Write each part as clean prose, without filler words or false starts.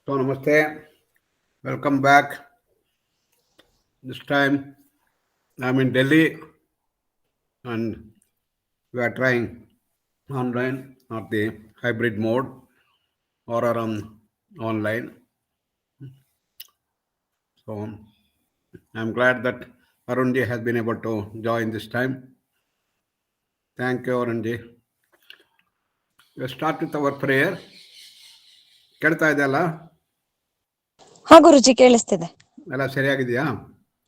So, namaste. Welcome back. This time I'm in Delhi and we are trying online or the hybrid mode or online. So, I'm glad that Arunji has been able to join this time. Thank you, Arunji. We'll start with our prayer. ಕೇಳ್ತಾ ಇದೆಯಲ್ಲ? ಹಾ ಗುರುಜಿ, ಕೇಳಿಸ್ತಿದೆ. ಎಲ್ಲ ಸರಿಯಾಗಿದೆಯಾ?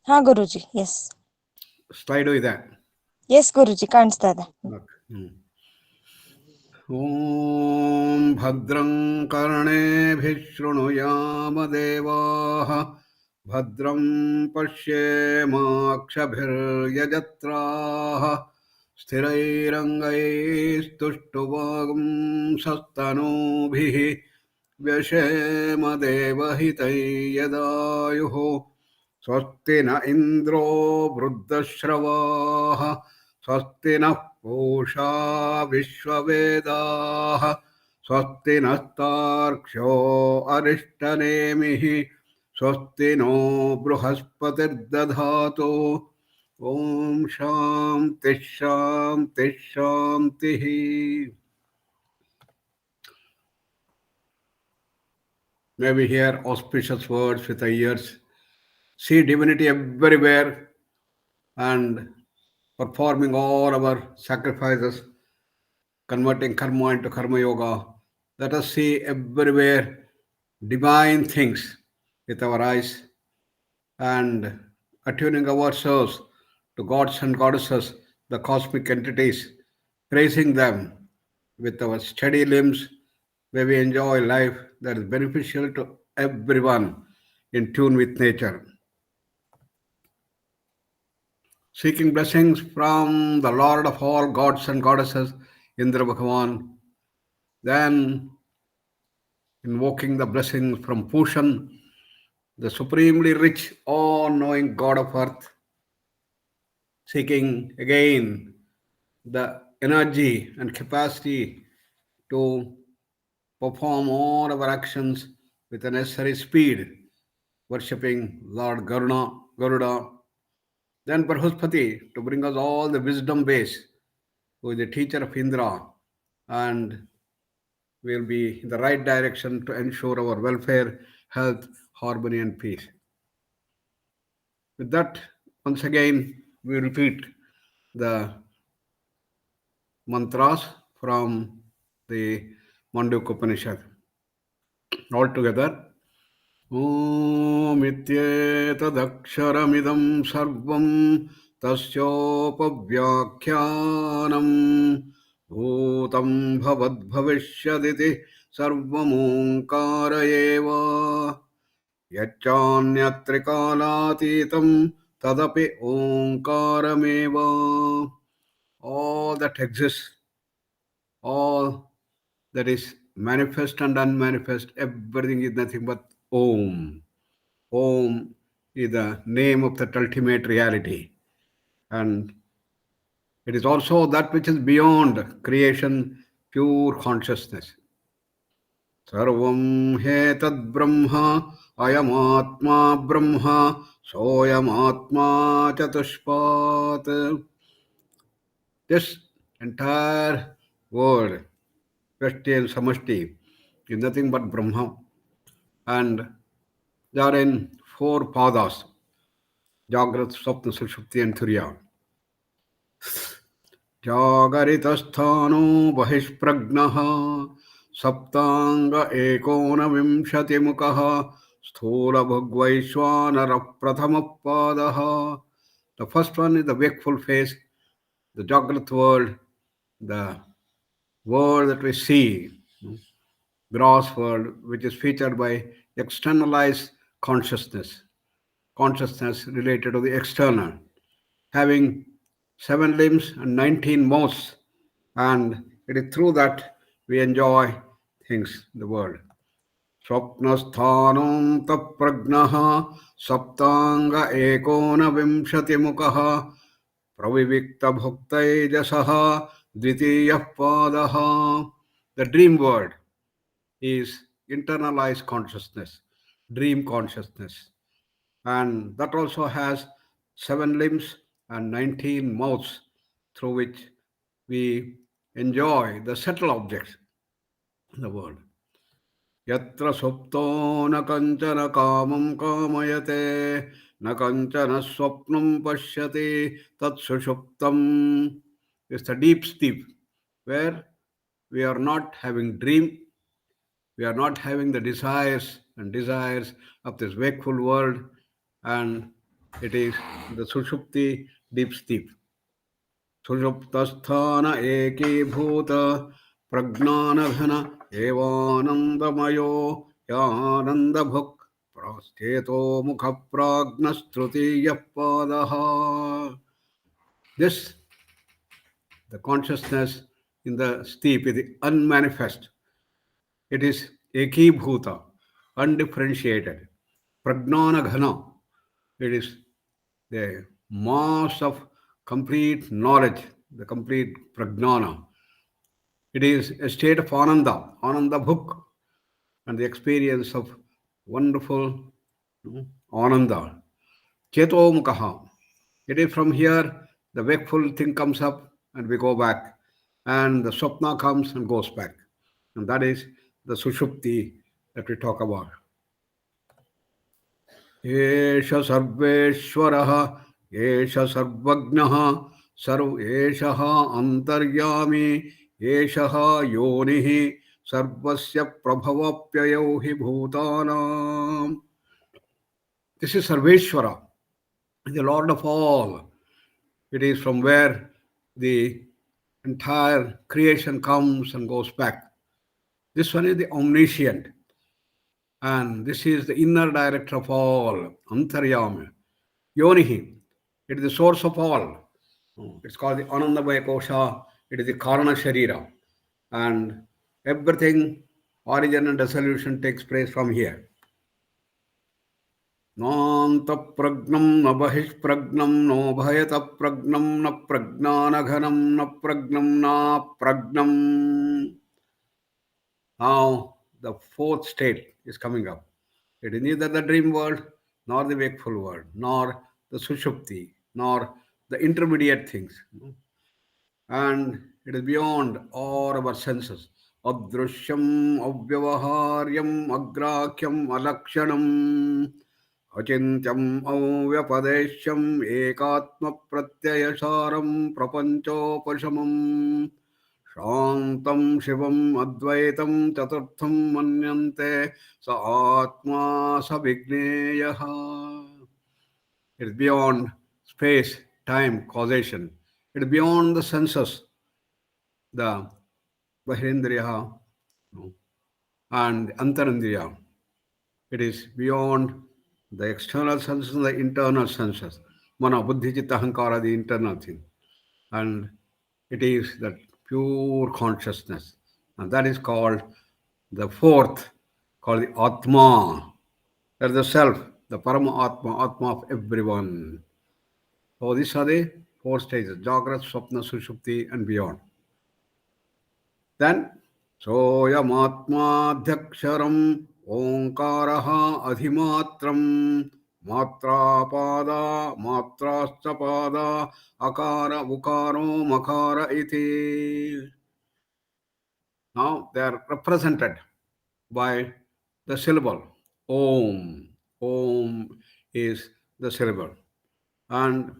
ಹಾ ಗುರುಜಿ, S. Slide ಇದೆ. S ಗುರುಜಿ, ಕಾಣಿಸ್ತಾ ಇದೆ. ಓಂ ಭದ್ರಂ ಕರ್ಣೇಭಿಃ ಶೃಣುಯಾಮ ದೇವಾಃ ಭದ್ರಂ ಪಶ್ಯೇಮಾಕ್ಷಭಿರ್ಯಜತ್ರಾಃ ಸ್ಥಿರೈರಂಗೈಸ್ತುಷ್ಟುವಾಗುಂಸಸ್ತನೂಭಿಃ ವ್ಯಶೇಮ ದೇವಹಿತೈ ಯದಾಯುಃ ಸ್ವಸ್ತಿ ನ ಇಂದ್ರೋ ವೃದ್ಧಶ್ರವಾಃ ಸ್ವಸ್ತಿ ನಃ पूषा विश्ववेदाः स्वस्ति नस्तार्क्ष्यो अरिष्टनेमिः स्वस्ति नो बृहस्पतिर्दधातु ॐ शान्तिः शान्तिः शान्तिः. May we hear auspicious words with our ears, see divinity everywhere, and performing all our sacrifices, converting karma into karma yoga. Let us see everywhere divine things with our eyes and attuning ourselves to gods and goddesses, the cosmic entities, praising them with our steady limbs. May we enjoy life that is beneficial to everyone, in tune with nature. Seeking blessings from the Lord of all gods and goddesses, Indra Bhagavan, then invoking the blessings from Pushan, the supremely rich, all-knowing God of earth, seeking again the energy and capacity to perform all our actions with the necessary speed, worshipping Lord Garuda, then Brahaspati to bring us all the wisdom base, who is the teacher of Indra, and will be in the right direction to ensure our welfare, health, harmony, and peace. With that, once again, we repeat the mantras from the Mandukya Upanishad. All together. Om ityetadaksharamidam sarvam tasyopavyakyanam bhutam bhavad bhavishyaditi sarvam onkara eva yacchanyattrikalatitam tadapi onkarameva. All that exists, all that is manifest and unmanifest, everything is nothing but Om. Om is the name of that ultimate reality. And it is also that which is beyond creation, pure consciousness. Sarvam hetad brahma, ayamatma brahma, soyamatma chatushpat. This entire world, Vyashti and Samashti, is nothing but Brahma. And they are in 4 padas: Jagrat, Swapna, Sushupti, and Turiya. Jagaritastano bahishpragnaha saptanga ekona vimshati mukaha sthula bhagvaishwanara prathamapadaha. The first one is the wakeful face, the Jagrat world, the world that we see, gross world, which is featured by externalized consciousness related to the external, having 7 limbs and 19 mouths, and it is through that we enjoy things in the world. Swapnasthanam tapragnaha saptanga ekona vimshati mukaha pravivikta bhuktajasaha dvitiyah padaha. The dream world is internalized consciousness, dream consciousness. And that also has 7 limbs and 19 mouths through which we enjoy the subtle objects in the world. Yatra supto na kanchana kamam kamayate na kanchana swapnam pashyati tat sushuptam. It's the deep sleep where we are not having dream, we are not having the desires of this wakeful world, and it is the sushupti, deep sleep. सुषुप्तस्थान एकीभूत प्रज्ञानघन एवानंदमयो यानंदभुक् प्रस्थितो मुख प्राज्ञस्तृतीयः पादः. This, the consciousness in the steep, is the unmanifest. It is ekibhuta, undifferentiated. Pragnana ghana, it is the mass of complete knowledge, the complete pragnana. It is a state of ananda, ananda bhuk, and the experience of wonderful ananda. Cheto mukaha. It is from here the wakeful thing comes up and we go back, and the swapna comes and goes back. And that is the sushupti that we talk about. एष सर्वेश्वरः एष सर्वज्ञः एषः अन्तर्यामी एषः योनिः सर्वस्य प्रभवप्ययौ हि भूतानाम्. This is Sarveshwara, the Lord of all. It is from where the entire creation comes and goes back. This one is the omniscient. And this is the inner director of all, Antaryami. Yonihi, it is the source of all. It's called the Anandamaya Kosha. It is the Karana Sharira. And everything, origin and dissolution, takes place from here. Nanta pragnam na bahish pragnam no bhayata pragnam na pragnana ghanam na pragnam na pragnam. Now, the fourth state is coming up. It is neither the dream world, nor the wakeful world, nor the sushupti, nor the intermediate things. And it is beyond all our senses. Adrishyam, avyavaharyam, agrakyam, alakshanam, achintyam, avyapadeshyam, ekatma pratyayasharam, prapanchopashamam. Shantam Shivam Advaitam Chaturtham Manyante Sa Atma Sa Vigneyaha. It is beyond space, time, causation. It is beyond the senses, the Bahirindriya and Antarindriya. It is beyond the external senses and the internal senses. Mana, Buddhi, Chitta, Ahankara, the internal thing. And it is that pure consciousness. And that is called the fourth, called the Atma. That is the self, the Parama Atma, Atma of everyone. So these are the 4 stages, Jagrat, Swapna, Sushupti, and beyond. Then, Soyam Atma Dhyaksharam Onkaraha Adhimatram Matra Matrascha Pada Akara Ukaro Makara Iti. Now they are represented by the syllable Om. Om is the syllable. And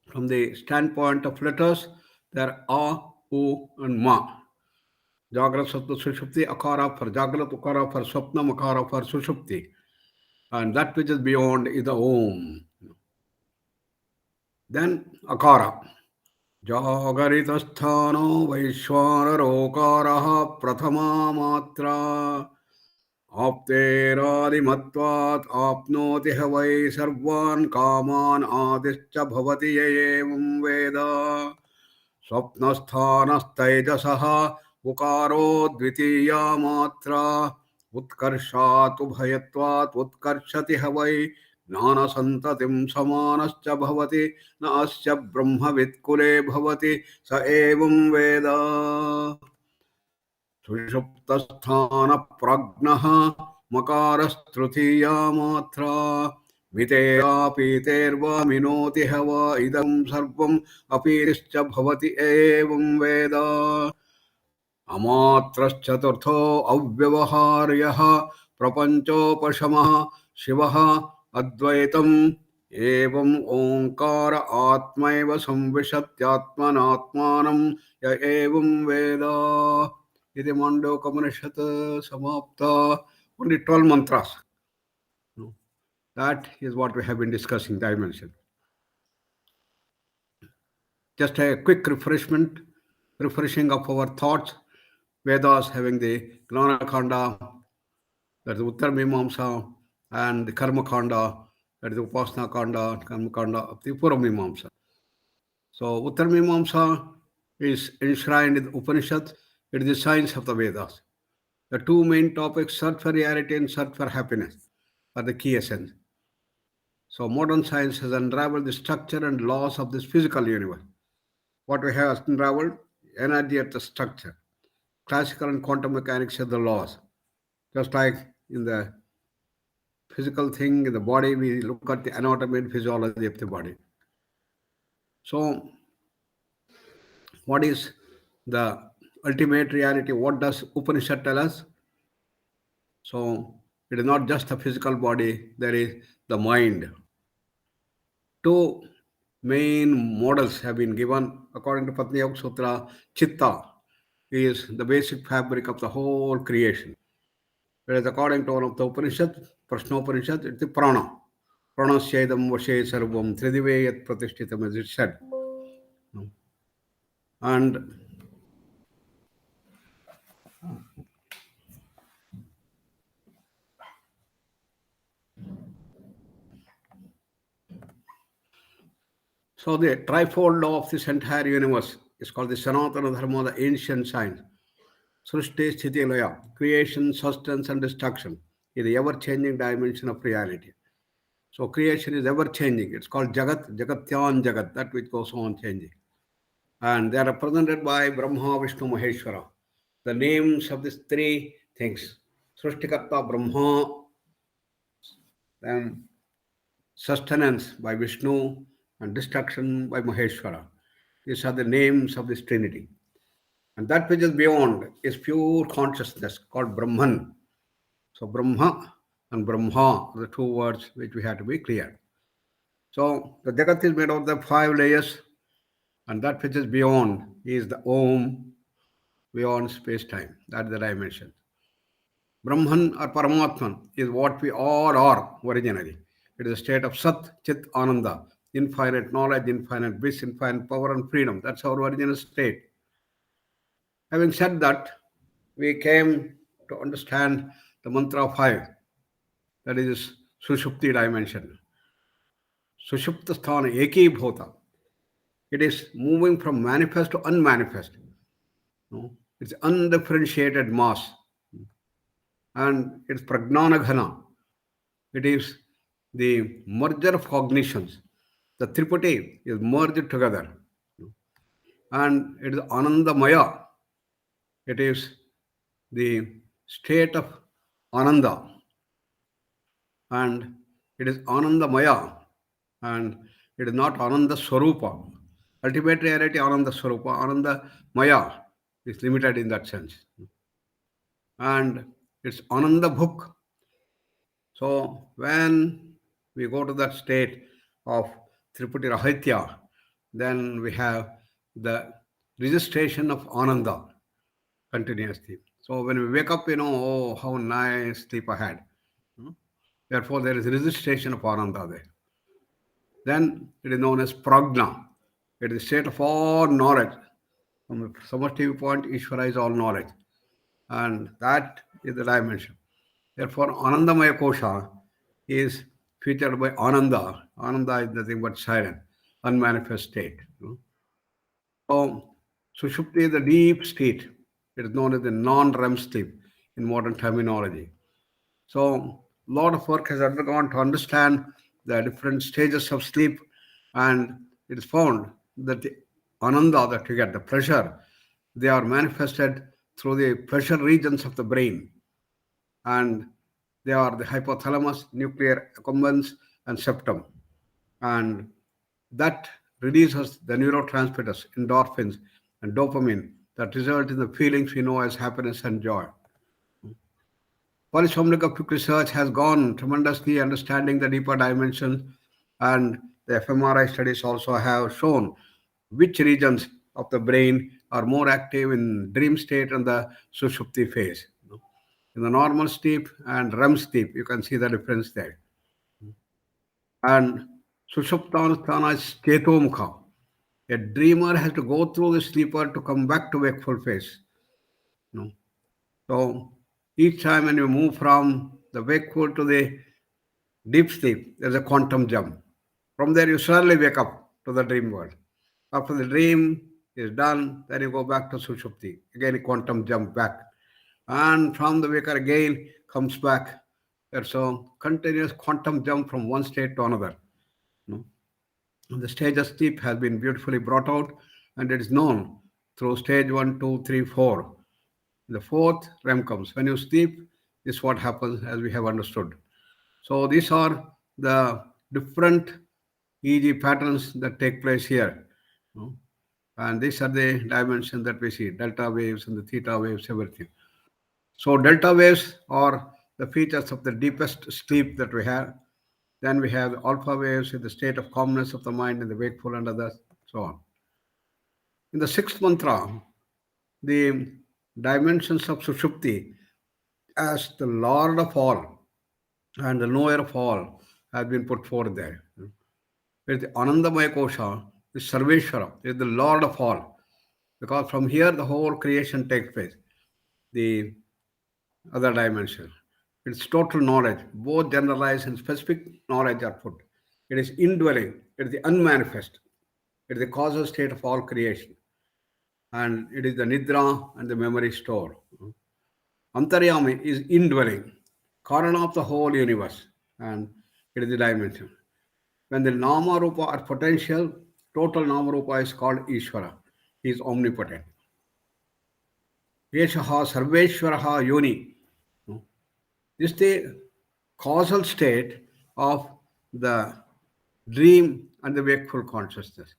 from the standpoint of letters, there are A, U, and Ma. Jagrat, Swapna, Sushupti, Akara for Jagrat, Ukara for Swapna, Makara for Sushupti. And that which is beyond is the Om. Then Akara. Jagaritastano Vaishwanarokaraha Prathama Matra Apteradimatvat Apnoti Havai Sarvan Kaman Adischa Bhavati Yevam Veda Swapnasthanastajasaha Ukaro Dvitiya Matra Utkarshatu Bhayatvat Utkarshati Havai Nana Santatim Samanascha Bhavati Na Asya Brahma Vitkule Bhavati Sa Evam Veda. Sushuptasthana pragnaha makarasthrutiya matra Vitera piterva minoti hava idam sarvam apirischa bhavati evam veda Amatraschaturtho avyavaharyah prapanchopashamah shivah advaitam evam onkara atmaiva samvishatyatmanatmanam ya evam veda. Iti Mandukya Upanishad Samapta. Only 12 mantras. That is what we have been discussing, dimension. Just a quick refreshing of our thoughts. Vedas having the Gnana Khanda, that is the Uttar Mimamsa, and the Karma Khanda, that is the Upasana Khanda, Karma Khanda of the Pura Mimamsa. So Uttar Mimamsa is enshrined in the Upanishad. It is the science of the Vedas. The two main topics, search for reality and search for happiness, are the key essence. So modern science has unraveled the structure and laws of this physical universe. What we have unraveled, energy at the structure. Classical and quantum mechanics are the laws. Just like in the physical thing, in the body, we look at the anatomy and physiology of the body. So, what is the ultimate reality? What does Upanishad tell us? So, it is not just the physical body, there is the mind. Two main models have been given according to Patni Yoga Sutra. Chitta is the basic fabric of the whole creation. Whereas according to one of the Upanishad, Prashnopanishad, it's the prana. Pranasyaidam vashe sarvam tridive yat pratishtitam, as it said. And so the trifold law of this entire universe is called the Sanatana Dharma, the ancient science. Srishti, Sthiti, Laya, creation, sustenance, and destruction is the ever-changing dimension of reality. So creation is ever-changing. It's called Jagat, Jagatyan Jagat, that which goes on changing. And they are represented by Brahma, Vishnu, Maheshwara. The names of these three things. Srishtikarta Brahma, then sustenance by Vishnu, and destruction by Maheshwara. These are the names of this Trinity. And that which is beyond is pure consciousness called Brahman. So Brahma and Brahma are the two words which we have to be clear. So the Jagat is made of the 5 layers, and that which is beyond is the Om, beyond space-time. That's the dimension. Brahman or Paramatman is what we all are originally. It is a state of Sat, Chit, Ananda, infinite knowledge, infinite bliss, infinite power and freedom. That's our original state. Having said that, we came to understand the mantra 5, that is Sushupti dimension. Sushupta sthana eki bhota. It is moving from manifest to unmanifest. No? It's undifferentiated mass. And it's pragnana ghana. It is the merger of cognitions. The Tripati is merged together. And it is Anandamaya. It is the state of Ananda. And it is Anandamaya. And it is not Ananda Swarupa. Ultimate reality, Ananda Swarupa. Ananda Maya is limited in that sense. And it's Ananda Bhuk. So when we go to that state of Tripati Rahitya, then we have the registration of Ananda continuously. So when we wake up, oh, how nice sleep I had. Therefore, there is registration of Ananda there. Then it is known as Prajna. It is the state of all knowledge. From a Samashti point, Ishvara is all knowledge. And that is the dimension. Therefore, Anandamaya Kosha is featured by Ananda. Ananda is nothing but silent, unmanifest state. So, Sushupti is the deep state. It is known as the non-REM sleep in modern terminology. So, a lot of work has undergone to understand the different stages of sleep, and it is found that the Ananda that you get, the pleasure, they are manifested through the pleasure regions of the brain. And they are the hypothalamus, nuclear accumbens, and septum. And that releases the neurotransmitters, endorphins, and dopamine that result in the feelings we know as happiness and joy. Polysomnic research has gone tremendously understanding the deeper dimensions, and the fMRI studies also have shown which regions of the brain are more active in dream state and the sushupti phase. In the normal sleep and REM sleep, you can see the difference there. And sushuptanasthana is chetomukha. A dreamer has to go through the sleeper to come back to wakeful phase. No. So each time when you move from the wakeful to the deep sleep, there's a quantum jump. From there, you suddenly wake up to the dream world. After the dream is done, then you go back to Sushupti. Again, a quantum jump back. And from the waker again comes back. There's a continuous quantum jump from one state to another. No? And the stage of sleep has been beautifully brought out, and it is known through stage 1, 2, 3, 4. The fourth REM comes. When you sleep, this is what happens as we have understood. So these are the different EEG patterns that take place here. No? And these are the dimensions that we see, delta waves and the theta waves, everything. So delta waves are the features of the deepest sleep that we have. Then we have alpha waves in the state of calmness of the mind in the wakeful and others, so on. In the sixth mantra, the dimensions of Sushupti as the Lord of all and the knower of all have been put forth there. With the Anandamaya Kosha, is Sarveshwara, is the Lord of all. Because from here the whole creation takes place. The other dimension. It's total knowledge. Both generalized and specific knowledge are put. It is indwelling. It is the unmanifest. It is the causal state of all creation. And it is the nidra and the memory store. Antaryami is indwelling, Karana of the whole universe. And it is the dimension. When the Nama Rupa are potential, total Nama Rupa is called Ishvara. He is omnipotent. Yeshaha Sarveshwaraha Yoni. This is the causal state of the dream and the wakeful consciousness.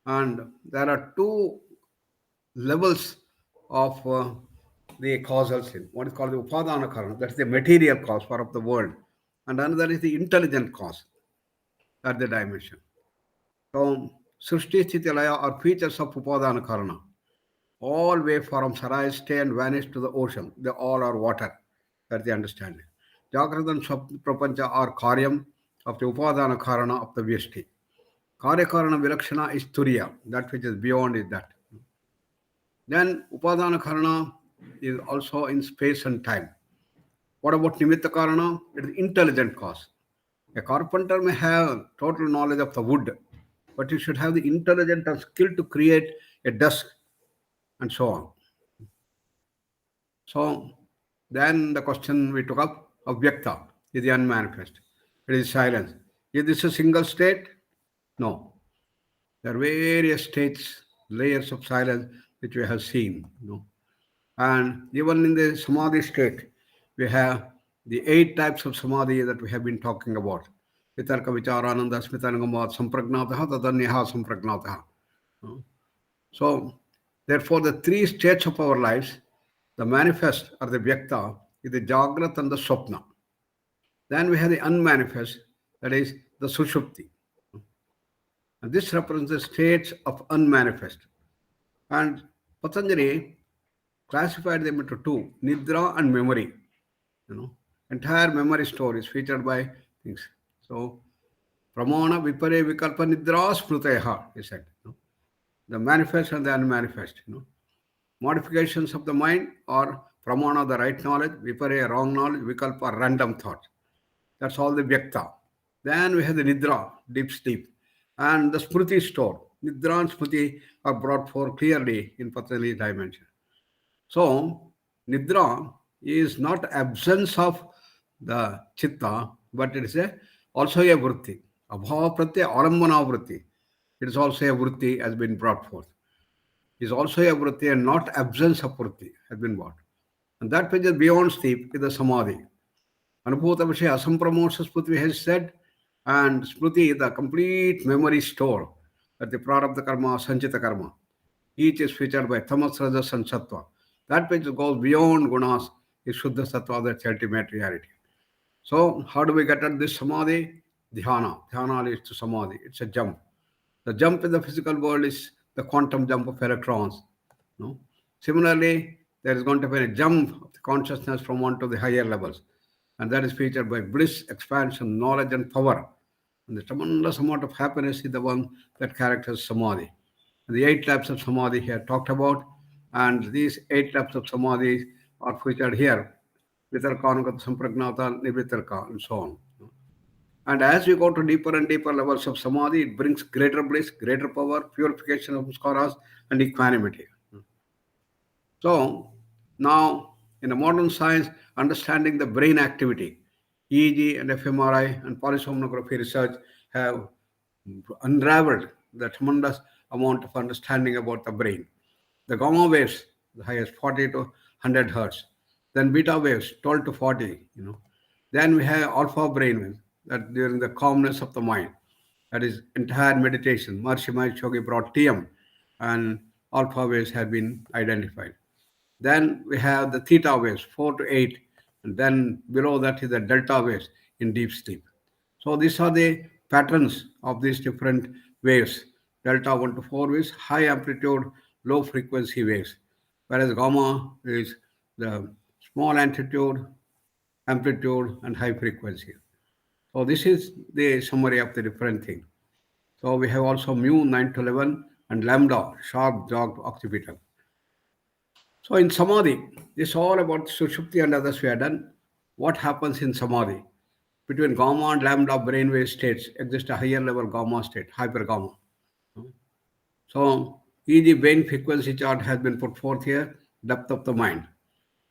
And there are two levels of the causal state. One is called the Upadana Karana, that's the material cause for of the world. And another is the intelligent cause, that's the dimension. So, Srishti Sthiti Laya are features of Upadana Karana. All waveforms arise, stay, and vanish to the ocean. They all are water. That's the understanding. Jagrata and Prapancha are Karyam of the Upadana Karana of the Vyashti. Karya Karana Vilakshana is Turiya. That which is beyond is that. Then Upadana Karana is also in space and time. What about Nimitta Karana? It is intelligent cause. A carpenter may have total knowledge of the wood, but he should have the intelligence and skill to create a desk and so on. So then the question we took up, Avyakta is the unmanifest. It is silence. Is this a single state? No. There are various states, layers of silence which we have seen. No. And even in the Samadhi state, we have the 8 types of Samadhi that we have been talking about. Vitarka, Vicharananda, Smitanagamat, Sampragnataha, Tadanyaha, Sampragnataha. No. So, therefore, the 3 states of our lives, the manifest or the Vyakta, is the Jagrat and the Swapna. Then we have the unmanifest, that is the Sushupti. And this represents the states of unmanifest. And Patanjali classified them into 2, Nidra and memory. Entire memory store is featured by things. So, Pramana, Vipare, Vikalpa, Nidra, Smrutayaha, he said. The manifest and the unmanifest. Modifications of the mind or Pramana, the right knowledge, Vipare, wrong knowledge, Vikalpa, random thought. That's all the Vyakta. Then we have the Nidra, deep sleep, and the Smriti store. Nidra and Smriti are brought forth clearly in Patanjali's dimension. So, Nidra is not absence of the Chitta, but it is also a Vritti. Abhava Pratyaya Alambana Vritti. It is also a Vritti has been brought forth. is also a vritti and not absence of vritti has been what. And that which is beyond sleep is the samadhi. Anubhuta Vishaya Asampramosa Smriti has said, and Smriti is the complete memory store that the prarabdha karma, sanchita karma. Each is featured by tamas, rajas, and sattva. That which goes beyond gunas is Shuddha Sattva, that's ultimate reality. So, how do we get at this samadhi? Dhyana. Dhyana leads to samadhi. It's a jump. The jump in the physical world is the quantum jump of electrons. No? Similarly, there is going to be a jump of the consciousness from one to the higher levels. And that is featured by bliss, expansion, knowledge, and power. And the tremendous amount of happiness is the one that characterizes samadhi. And the 8 types of samadhi here talked about, and these 8 types of samadhi are featured here. Vitarka, Anugata, Sampragnata, Nivitarka, and so on. And as we go to deeper and deeper levels of samadhi, it brings greater bliss, greater power, purification of samskaras, and equanimity. So now, in the modern science, understanding the brain activity, EEG and fMRI and polysomnography research have unraveled the tremendous amount of understanding about the brain. The gamma waves, the highest 40 to 100 hertz. Then beta waves, 12 to 40. Then we have alpha brain waves, that during the calmness of the mind. That is entire meditation. Maharishi Mahesh Yogi brought TM, and alpha waves have been identified. Then we have the theta waves, 4 to 8, and then below that is the delta waves in deep sleep. So these are the patterns of these different waves. Delta 1 to 4 waves, high amplitude, low frequency waves, whereas gamma is the small amplitude, and high frequency. So this is the summary of the different things. So we have also mu 9 to 11 and lambda, sharp jogged occipital. So in samadhi, this is all about sushupti and others we have done. What happens in samadhi? Between gamma and lambda brainwave states exist a higher level gamma state, hyper gamma. So EEG brain frequency chart has been put forth here, depth of the mind.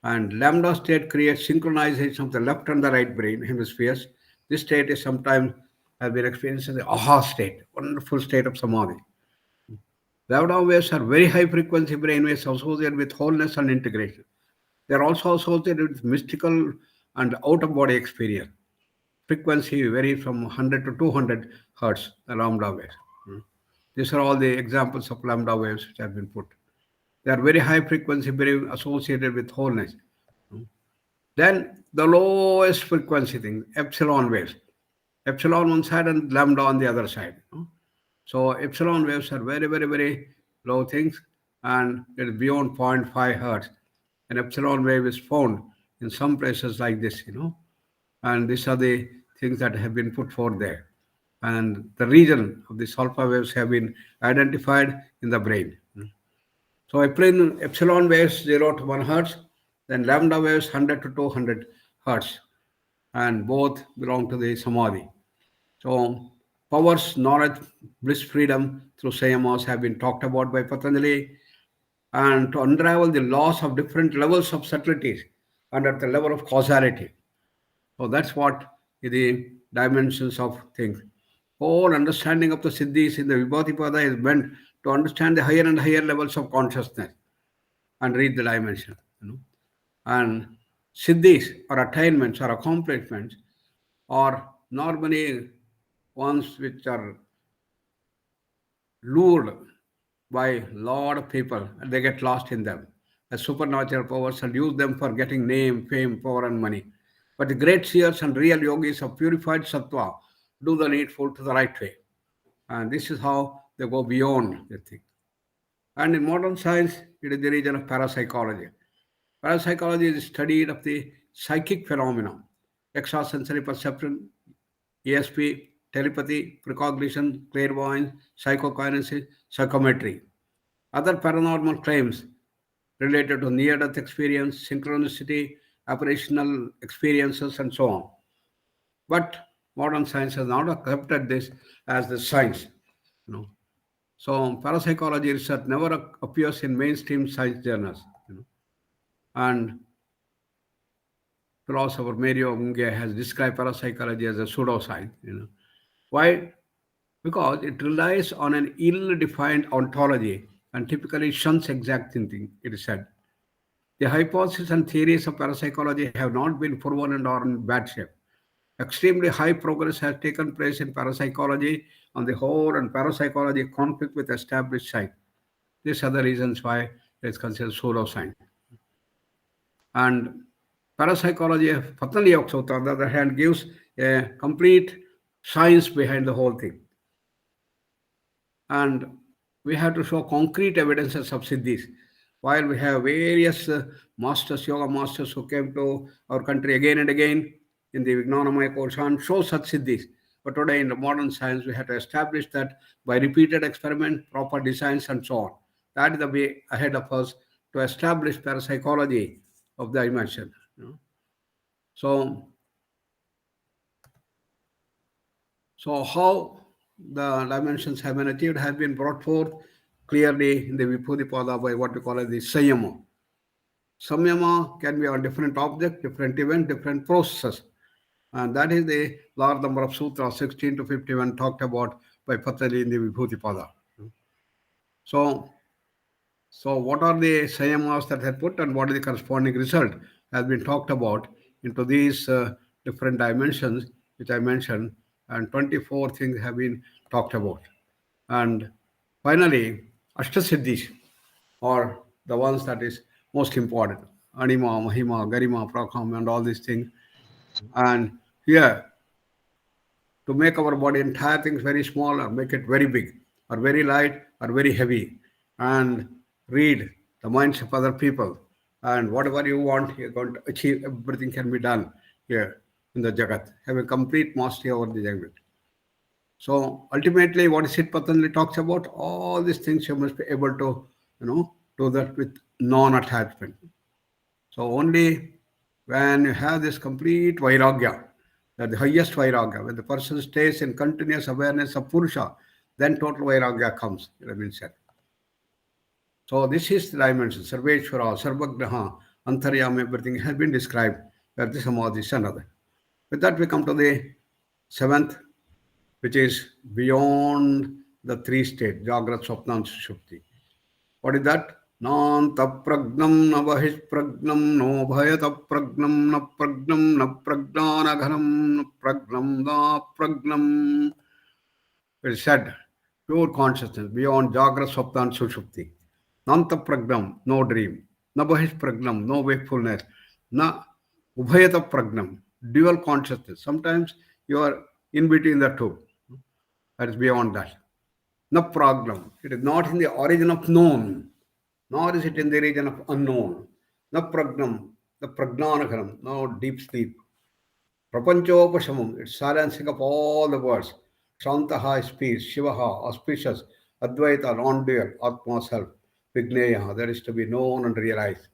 And lambda state creates synchronization of the left and the right brain hemispheres. This state is sometimes has been experienced as the aha state, wonderful state of samadhi. Lambda waves are very high frequency brain waves associated with wholeness and integration. They are also associated with mystical and out of body experience. Frequency varies from 100 to 200 hertz, the lambda waves. These are all the examples of lambda waves which have been put. They are very high frequency, very associated with wholeness. Then the lowest frequency thing, epsilon waves. Epsilon one side and lambda on the other side. So epsilon waves are very, very, very low things, and it is beyond zero point 0.5 hertz. An epsilon wave is found in some places like this. And these are the things that have been put forth there. And the region of these alpha waves have been identified in the brain. So epsilon waves 0 to 1 hertz, then lambda waves 100 to 200 hertz, and both belong to the samadhi. So powers, knowledge, bliss, freedom through sayamas have been talked about by Patanjali, and to unravel the laws of different levels of subtleties and at the level of causality. So that's what the dimensions of things. Whole understanding of the siddhis in the Vibhati is meant to understand the higher and higher levels of consciousness and read the dimension. And siddhis or attainments or accomplishments are normally ones which are lured by a lot of people and they get lost in them as supernatural powers and use them for getting name, fame, power, and money. But the great seers and real yogis of purified sattva do the needful to the right way. And this is how they go beyond the thing. And in modern science, it is the region of parapsychology. Parapsychology is the study of the psychic phenomena, extrasensory perception, ESP, telepathy, precognition, clairvoyance, psychokinesis, psychometry. Other paranormal claims related to near-death experience, synchronicity, apparitional experiences, and so on. But modern science has not accepted this as the science. You know. So parapsychology research never appears in mainstream science journals. And philosopher Mario Mungia has described parapsychology as a pseudoscience. Why? Because it relies on an ill-defined ontology and typically shuns exact thinking, it is said. The hypotheses and theories of parapsychology have not been proven and are in bad shape. Extremely high progress has taken place in parapsychology on the whole, and parapsychology conflict with established science. These are the reasons why it is considered pseudoscience. And parapsychology, Patanjali Yoga Sutra, on the other hand, gives a complete science behind the whole thing. And we have to show concrete evidences of siddhis. While we have various masters, yoga masters who came to our country again and again in the Vijnanamaya course and show such siddhis. But today in the modern science, we have to establish that by repeated experiment, proper designs, and so on. That is the way ahead of us to establish parapsychology of the dimension. So how the dimensions have been achieved has been brought forth clearly in the Vibhuti-pada by what we call as the Samyama. Samyama can be on different object, different event, different process. And that is the large number of sutras, 16 to 51, talked about by Patanjali in the Vibhuti-pada. So what are the Samyamas that have put and what is the corresponding result has been talked about into these different dimensions which I mentioned, and 24 things have been talked about. And finally, Ashtasiddhis are the ones that is most important. Anima, Mahima, Garima, Prakam, and all these things. And here, to make our body entire things very small or make it very big or very light or very heavy, and read the minds of other people, and whatever you want, you're going to achieve. Everything can be done here in the Jagat. Have a complete mastery over the Jagat. So ultimately, what Sid Patanjali talks about, all these things you must be able to, do that with non-attachment. So only when you have this complete vairagya, that the highest vairagya, when the person stays in continuous awareness of Purusha, then total vairagya comes, it has been said. So this is the dimension, Sarveshwara, Sarvagnaha, Antaryam, everything has been described, that this Samadhi is another. With that we come to the seventh, which is beyond the three states, Jagrat, Swapna, and Sushupti. What is that? Nanta pragnam na bahis pragnam no bhayata pragnam na pragnam na pragnana ghanam na pragnam na pragnam. It is said, pure consciousness beyond Jagra, Swapna, and Sushupti. Nanta pragnam, no dream. Na bahis pragnam, no wakefulness. Na ubhayata pragnam, dual consciousness. Sometimes you are in between the two. That is beyond that. Na pragnam, it is not in the origin of known, nor is it in the region of unknown. Na pragnam, the pragnanagaram, no deep sleep. Prapanchopashamam, it's silencing of all the words. Shantaha is peace, Shivaha, auspicious, Advaita, non-dual, Atma, self, Vigneya, that is to be known and realized.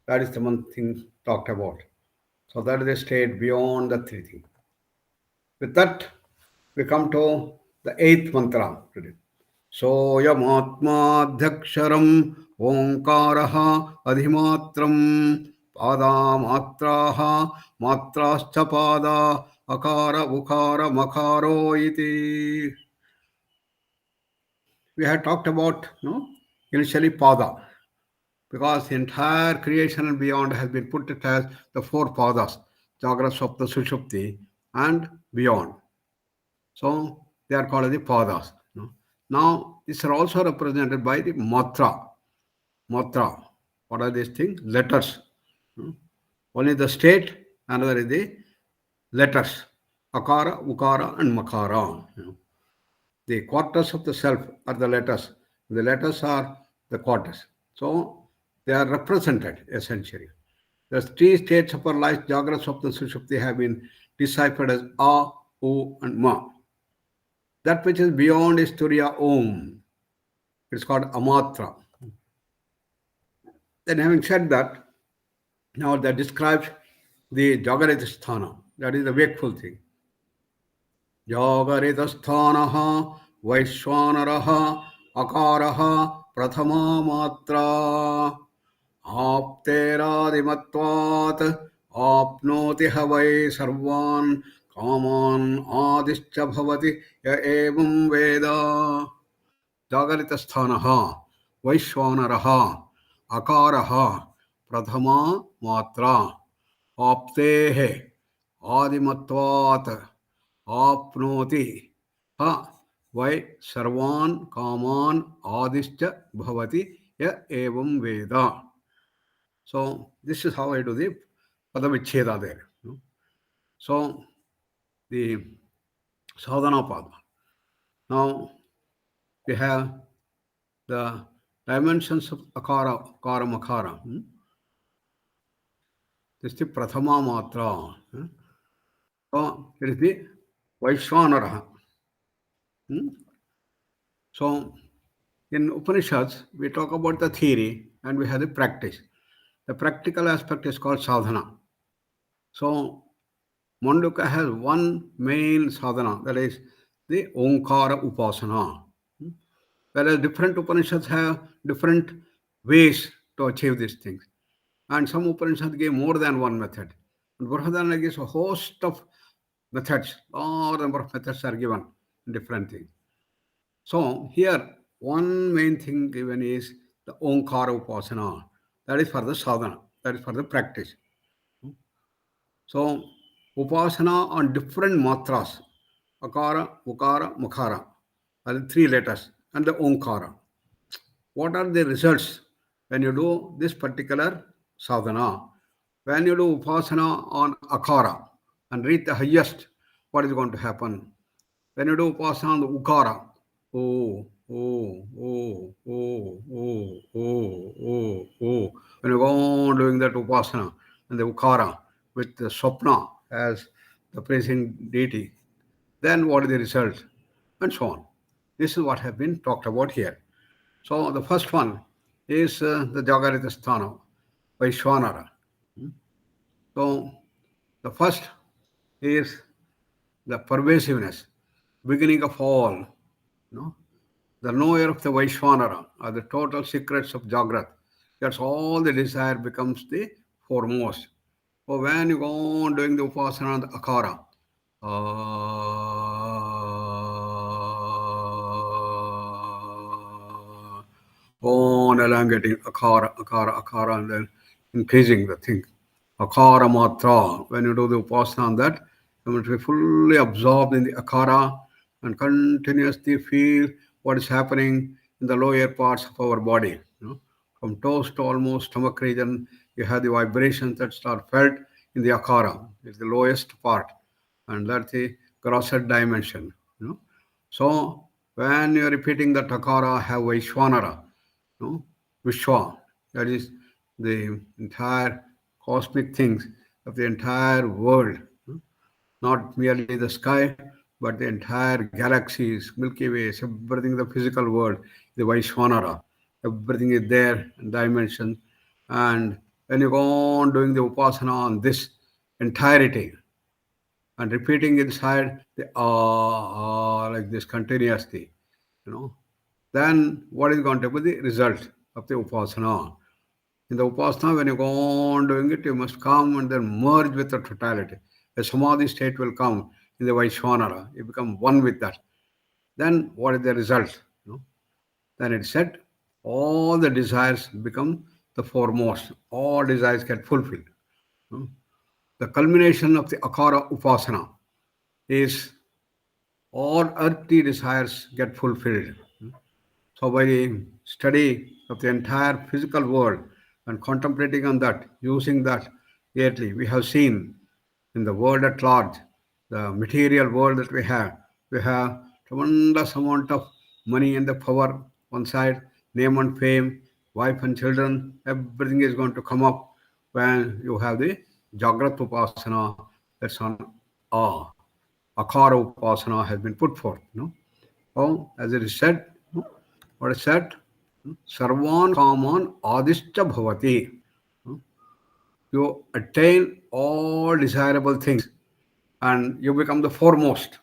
That is the one thing talked about. So that is the state beyond the three things. With that, we come to the eighth mantra today. Soyamatmadhyaksharam Omkaraha Adhimatram Padamatraha Matrascha Pada Akara Ukara Makaro iti. We had talked about initially Pada, because the entire creation and beyond has been put it as the four Padas, Jagra, Swapna, Sushupti, and beyond. So they are called the Padas. Now, these are also represented by the Matra. Matra. What are these things? Letters. One is the state, another is the letters. Akara, Ukara, and Makara. The quarters of the self are the letters. The letters are the quarters. So they are represented essentially. The three states of our life, Jagra, Swapna, Sushupti, have been deciphered as A, U, and Ma. That which is beyond is Turiya Om. It's called Amatra. Then having said that, now that describes the Jagaritasthana. That is the wakeful thing. Jagaritasthanaha Vaishwanaraha Akaraha Prathama Matra Apteradimatvat Apnoti Havai Sarvan Kaman Adischa Bhavati Ya Evam Veda. Jagaritasthanaha. Vaishwanaraha, Akaraha, Prathama Matra, Aptehe, Adimatvat, Apnoti, Ha, Vai Sarvan Kaman Adishcha Bhavati Ya Evam Veda. So this is how I do the Padavicheda there. So the sadhana pada. Now we have the dimensions of akara, akara, makara. This is the prathama matra. So it is the Vaishwanaraha. So in Upanishads, we talk about the theory and we have the practice. The practical aspect is called sadhana. So Mandukya has one main sadhana, that is the Omkara Upasana. Whereas different Upanishads have different ways to achieve these things. And some Upanishads give more than one method. And Burhadana gives a host of methods. All number of methods are given in different things. So here, one main thing given is the Omkara Upasana. That is for the sadhana. That is for the practice. So, Upasana on different matras. Akara, Ukara, Makara. Are the three letters. And the Omkara. What are the results when you do this particular sadhana? When you do upasana on akara and reach the highest, what is going to happen? When you do upasana on the ukara, oh, oh, oh, oh, oh, oh, oh, oh. When you go on doing that upasana and the ukara with the swapna as the praising deity, then what is the result? And so on. This is what has been talked about here. So the first one is the Jagarita Sthana, Vaishwanara. So the first is the pervasiveness, beginning of all. The knower of the Vaishwanara are the total secrets of Jagrat. That's all the desire becomes the foremost. So when you go on doing the Upasana and the Akara, on elongating akara, akara, akara, and then increasing the thing. Akara matra. When you do the upasana on that, you must be fully absorbed in the akara and continuously feel what is happening in the lower parts of our body. From toes to almost stomach region, you have the vibrations that start felt in the akara. It's the lowest part, and that's the grosser dimension. So when you are repeating the takara, have Vaishwanara, Vishwa, that is the entire cosmic things of the entire world, not merely the sky, but the entire galaxies, Milky Ways, everything, the physical world, the Vaishwanara, everything is there in dimension. And when you go on doing the upasana on this entirety and repeating inside the like this continuously, then what is going to be the result of the upasana? In the upasana, when you go on doing it, you must come and then merge with the totality. A samadhi state will come in the Vaishwanara. You become one with that. Then what is the result? Then it said, all the desires become the foremost. All desires get fulfilled. The culmination of the Akara Upasana is all earthly desires get fulfilled. So by the study of the entire physical world and contemplating on that, using that greatly, we have seen in the world at large, the material world that we have tremendous amount of money and the power one side, name and fame, wife and children, everything is going to come up when you have the Jagrat Upasana that's on Akara Upasana has been put forth. Oh, as it is said, what is said? Sarvan Kaman Adishta Bhavati. You attain all desirable things and you become the foremost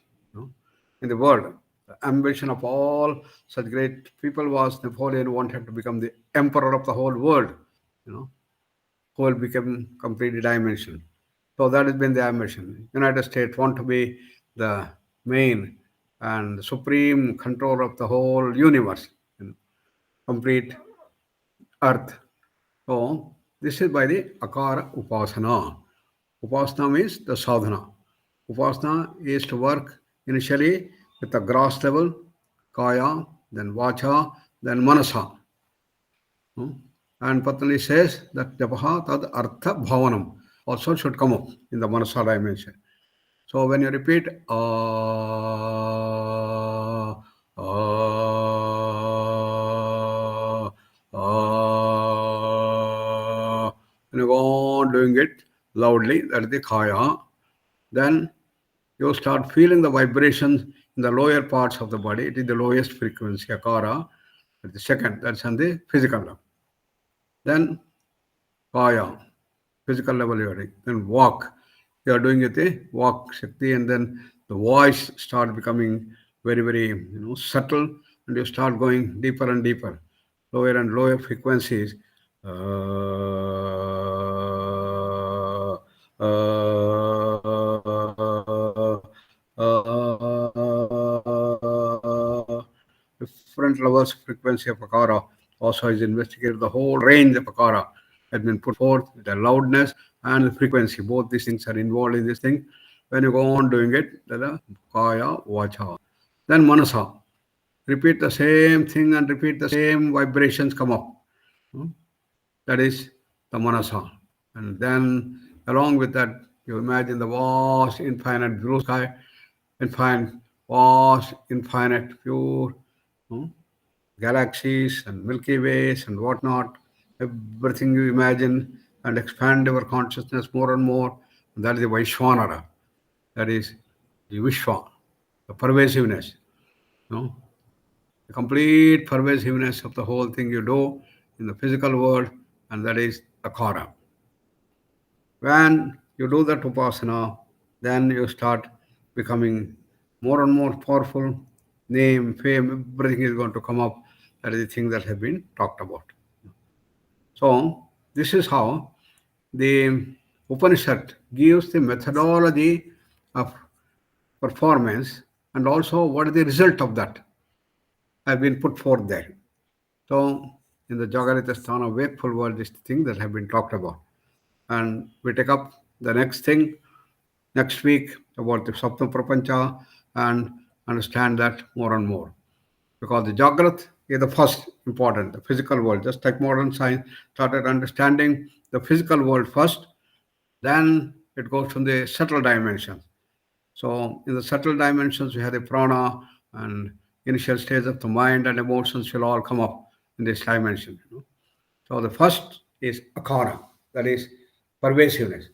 in the world. The ambition of all such great people was Napoleon wanted to become the emperor of the whole world, whole became completely dimension. So that has been the ambition. United States want to be the main and the supreme control of the whole universe, complete earth. So this is by the akara upasana. Upasana means the sadhana. Upasana is to work initially with the gross level, kaya, then vacha, then manasa. Hmm? And Patanjali says that japaha tad artha bhavanam also should come up in the manasa dimension. So when you repeat when you go on doing it loudly, that is the kaya, then you start feeling the vibrations in the lower parts of the body. It is the lowest frequency, akara. That is the second, that's on the physical level. Then kaya, physical level you are doing. Then walk. You are doing it a walk shakti, and then the voice start becoming very, very subtle, and you start going deeper and deeper, lower and lower frequencies. Uh, different levels of frequency of akara also is investigated. The whole range of akara has been put forth, the loudness and the frequency. Both these things are involved in this thing. When you go on doing it, the kaya, vacha. Then manasa. Repeat the same thing and repeat the same vibrations come up. That is the manasa. And then along with that, you imagine the vast, infinite blue sky, infinite, vast, infinite, pure galaxies and Milky Ways and whatnot. Everything you imagine and expand your consciousness more and more. And that is the Vaishwanara. That is the Vishwa, the pervasiveness. The complete pervasiveness of the whole thing you do in the physical world, and that is akara. When you do that upasana, then you start becoming more and more powerful. Name, fame, everything is going to come up. That is the thing that has been talked about. So, this is how the Upanishad gives the methodology of performance, and also what is the result of that has been put forth there. So, in the Jagarita Sthana wakeful world, this thing that have been talked about. And we take up the next thing next week about the Sapna Prapancha and understand that more and more. Because the Jagrat is the first important, the physical world. Just like modern science started understanding the physical world first, then it goes from the subtle dimensions. So in the subtle dimensions, we have the prana and initial stage of the mind and emotions will all come up in this dimension. So the first is akara, that is pervasiveness.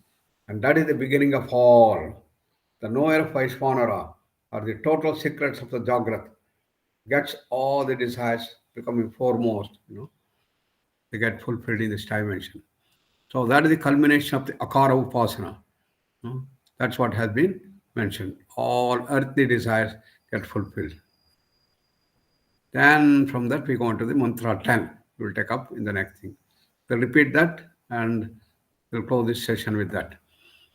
And that is the beginning of all. The knower of Vaishwanara, or the total secrets of the Jagrat, gets all the desires becoming foremost, they get fulfilled in this dimension. So that is the culmination of the akara upasana. That's what has been mentioned. All earthly desires get fulfilled. Then from that we go on to the mantra 10. We'll take up in the next thing. We'll repeat that and we'll close this session with that.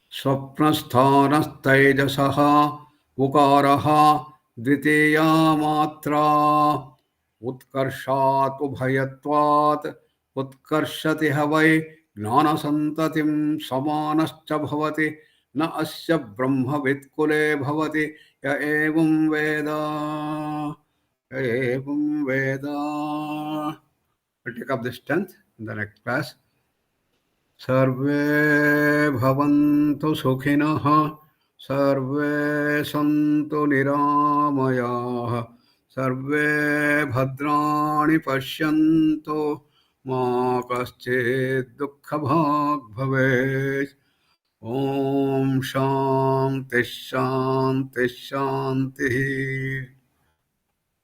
Swapnasthanastaijasaha ukaraha dvitiya matra utkarshat ubhayatvat utkarshati havai gnana santatim samanascha bhavati na asya brahma vitkule bhavati ya evam veda. Evam Veda. We'll take up this 10th in the next class. Sarve bhavantu sukhinah, sarve santu niramayah, sarve bhadrani pashyantu, ma kaschid dukkha bhag bhavet. Om Shanti Shanti Shanti.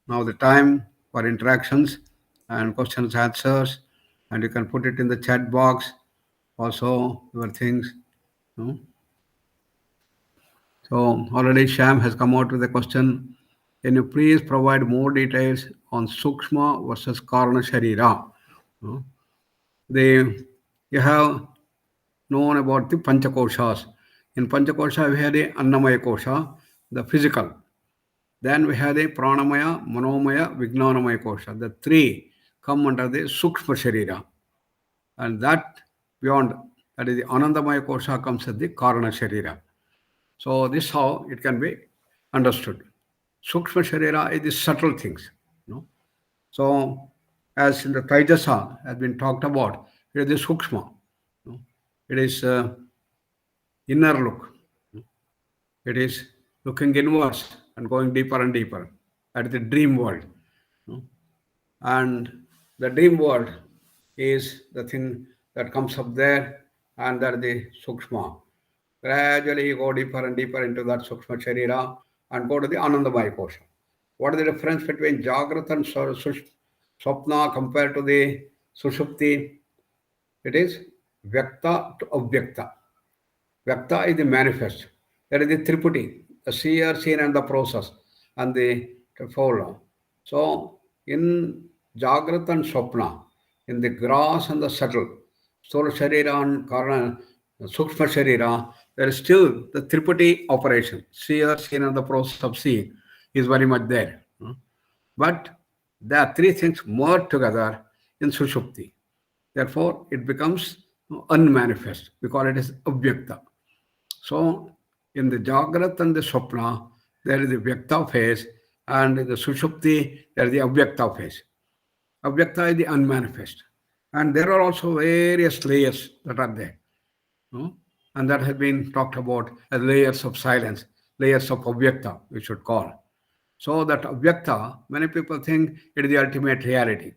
Now the time for interactions and questions answers, and you can put it in the chat box also your things. So already Sham has come out with a question. Can you please provide more details on Sukshma versus Karna Sharira? You have known about the Panchakoshas. In Panchakosha we have the Annamaya Kosha, the physical. Then we have the Pranamaya, Manomaya, Vijnanamaya Kosha. The three come under the Sukshma Sharira. And that beyond, that is the Anandamaya Kosha comes as the Karana Sharira. So this is how it can be understood. Sukshma Sharira is the subtle things. You know? So as in the Taijasa has been talked about, it is the Sukshma. You know? It is inner look. It is looking inwards and going deeper and deeper. That is the dream world. You know? And the dream world is the thing that comes up there, and that is the Sukshma. Gradually you go deeper and deeper into that Sukshma Sharira and go to the Anandamaya Kosha. What is the difference between Jagrata and Swapna compared to the Sushupti? It is Vyakta to Avyakta. Vyakta is the manifest. That is the Triputi, the seer, seen, and the process, and the follow. So, in Jagrata and Swapna, in the gross and the subtle, Sthula Sharira and Karana, Sukshma Sharira, there is still the Triputi operation. Seer, seen, and the process of seeing is very much there. But there are three things merged together in Sushupti. Therefore, it becomes unmanifest because it is Avyakta. So, in the Jagrat and the Swapna, there is the Vyakta phase, and in the Sushupti, there is the Avyakta phase. Avyakta is the unmanifest. And there are also various layers that are there. And that has been talked about as layers of silence, layers of Avyakta, we should call. So that Avyakta, many people think it is the ultimate reality.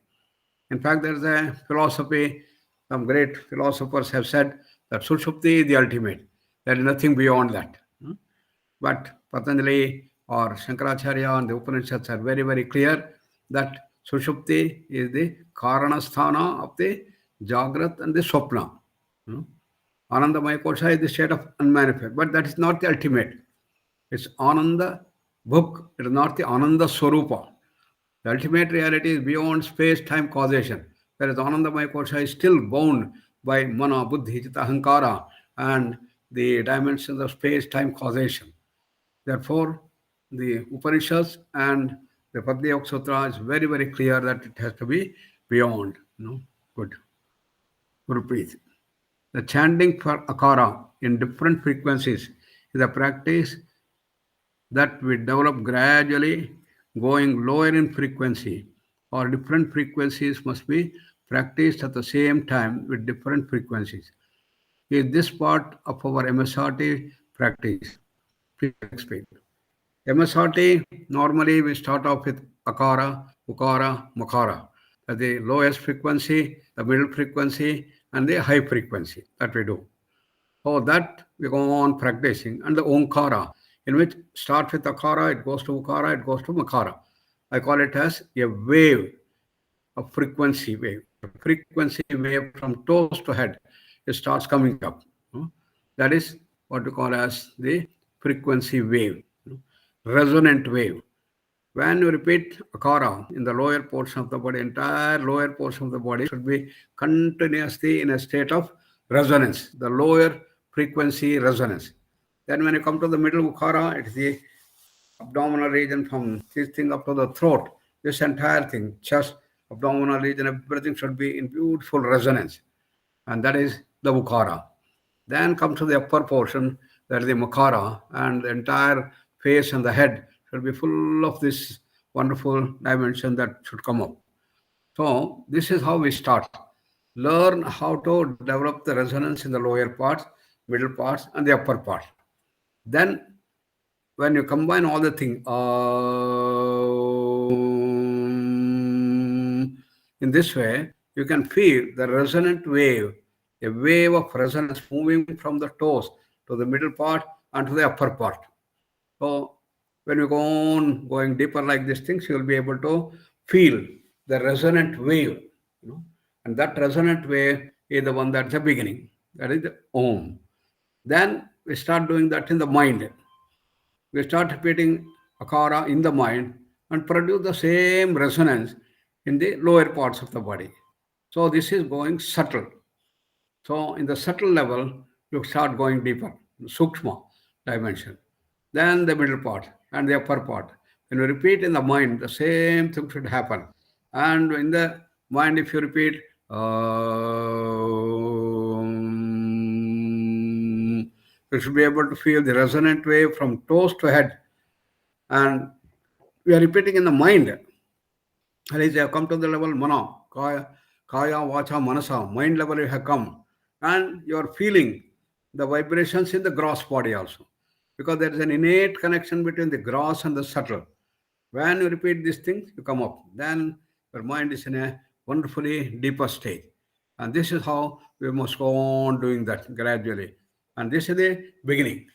In fact, there is a philosophy, some great philosophers have said that Sushupti is the ultimate. There is nothing beyond that. But Patanjali or Shankaracharya and the Upanishads are very, very clear that Sushupti is the Karanasthana of the Jagrat and the Swapna. Anandamaya Kosha is the state of unmanifest, but that is not the ultimate. It's Ananda book, it is not the Ananda Swarupa. The ultimate reality is beyond space-time causation. Whereas Anandamaya Kosha is still bound by Mana, Buddhi, Chitta, Ahankara and the dimensions of space-time causation. Therefore, the Upanishads and the Padma Sutra is very, very clear that it has to be beyond. Good. Gurpreet. The chanting for akara in different frequencies is a practice that we develop gradually, going lower in frequency, or different frequencies must be practiced at the same time with different frequencies. Is this part of our MSRT practice? Please explain. MSRT, normally we start off with akara, ukara, makara. That's the lowest frequency, the middle frequency, and the high frequency that we do. So that we go on practicing. And the Omkara, in which starts with Akara, it goes to Ukara, it goes to Makara. I call it as a wave, a frequency wave. A frequency wave from toes to head. It starts coming up. That is what we call as the frequency wave, resonant wave. When you repeat akara in the lower portion of the body, entire lower portion of the body should be continuously in a state of resonance, the lower frequency resonance. Then when you come to the middle ukara, it is the abdominal region from this thing up to the throat. This entire thing, chest, abdominal region, everything should be in beautiful resonance. And that is the ukara. Then comes to the upper portion, that is the makara, and the entire face and the head should be full of this wonderful dimension that should come up. So this is how we start. Learn how to develop the resonance in the lower parts, middle parts, and the upper part. Then when you combine all the things, in this way, you can feel the resonant wave, a wave of resonance moving from the toes to the middle part and to the upper part. So when you go on going deeper like these things, you will be able to feel the resonant wave. And that resonant wave is the one that's the beginning. That is the Om. Then we start doing that in the mind. We start repeating akara in the mind and produce the same resonance in the lower parts of the body. So this is going subtle. So in the subtle level, you start going deeper, sukshma dimension. Then the middle part and the upper part. When you repeat in the mind, the same thing should happen. And in the mind, if you repeat You should be able to feel the resonant wave from toes to head. And we are repeating in the mind. At least you have come to the level mana, kaya, vacha, manasa, mind level you have come. And you are feeling the vibrations in the gross body also. Because there is an innate connection between the gross and the subtle. When you repeat these things, you come up. Then your mind is in a wonderfully deeper state. And this is how we must go on doing that gradually. And this is the beginning.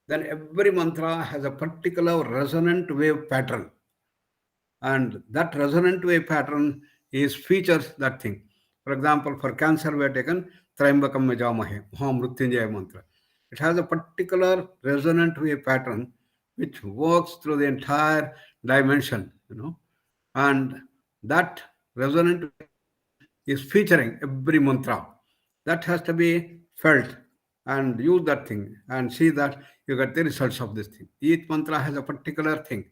Then every mantra has a particular resonant wave pattern. And that resonant wave pattern is features that thing. For example, for cancer, we have taken Triambakam Yajamahe, Mahamrutyunjaya mantra. It has a particular resonant wave pattern which works through the entire dimension. And that resonant wave is featuring every mantra. That has to be felt and use that thing and see that you get the results of this thing. Each mantra has a particular thing.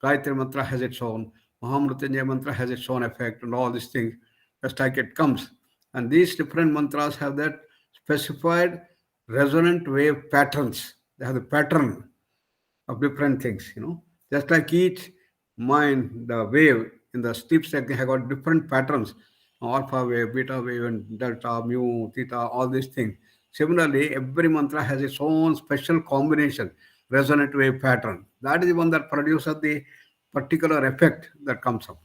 Gayatri mantra has its own, Mahamrutyunjaya mantra has its own effect, and all these things, just like it comes. And these different mantras have that specified resonant wave patterns. They have the pattern of different things. Just like each mind, the wave in the sleep cycle have got different patterns, alpha wave, beta wave, and delta, mu, theta, all these things. Similarly, every mantra has its own special combination, resonant wave pattern. That is the one that produces the particular effect that comes up.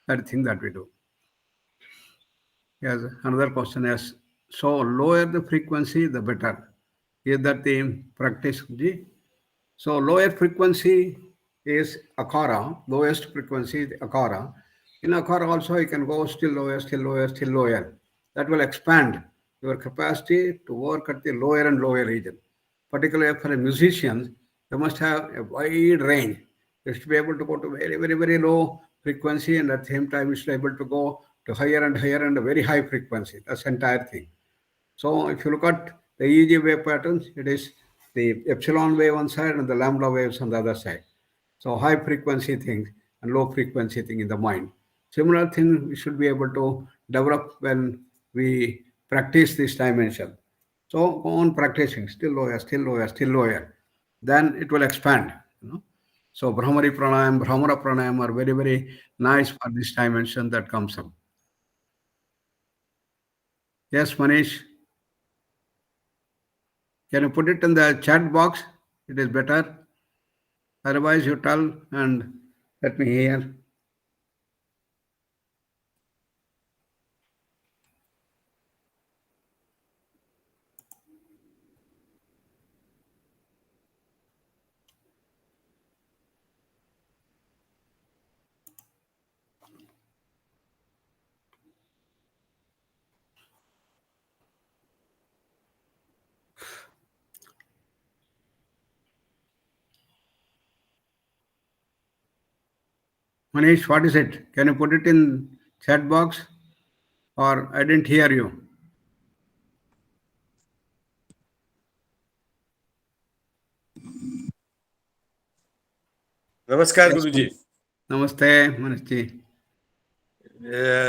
That thing that we do. Yes, another question is, so lower the frequency, the better. Is that the practice, Ji? So lower frequency is akara, lowest frequency is akara. In akara also you can go still lower, still lower, still lower. That will expand your capacity to work at the lower and lower region. Particularly for a musician, they must have a wide range. You should be able to go to very, very, very low frequency, and at the same time you should be able to go to higher and higher and a very high frequency. That's the entire thing. So if you look at the EEG wave patterns, it is the epsilon wave one side and the lambda waves on the other side. So high frequency things and low frequency thing in the mind. Similar thing we should be able to develop when we practice this dimension. So go on practicing, still lower, still lower, still lower. Then it will expand. So Brahmari Pranayam, Brahmara Pranayam are very, very nice for this dimension that comes up. Yes, Manish. Can you put it in the chat box? It is better. Otherwise, you tell and let me hear. Manish, what is it? Can you put it in chat box? Or I didn't hear you. Namaskar, Yes, Guruji. Namaste, Manishji.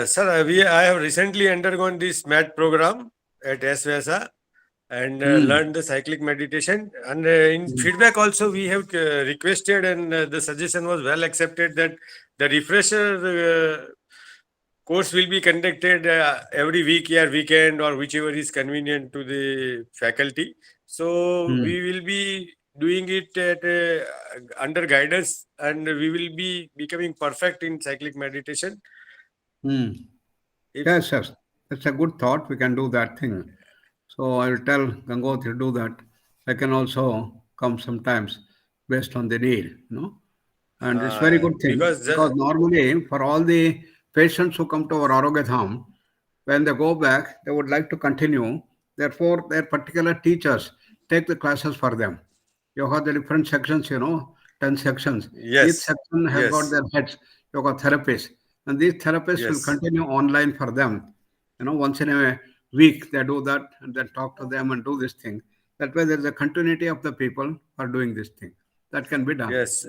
Sir, I have recently undergone this MAT program at S-VYASA and learned the cyclic meditation. And in feedback also, we have requested and the suggestion was well accepted that the refresher course will be conducted every week or weekend or whichever is convenient to the faculty. So we will be doing it under guidance and we will be becoming perfect in cyclic meditation. Yes, yes. That's a good thought. We can do that thing. So I will tell Gangotri to do that. I can also come sometimes based on the need. And it's very good thing because normally for all the patients who come to our Arogyadham, when they go back, they would like to continue. Therefore, their particular teachers take the classes for them. You have the different sections, 10 sections. Each section has got their heads. You got therapists. And these therapists will continue online for them. Once in a week, they do that and then talk to them and do this thing. That way, there is a continuity of the people who are doing this thing. That can be done. Yes.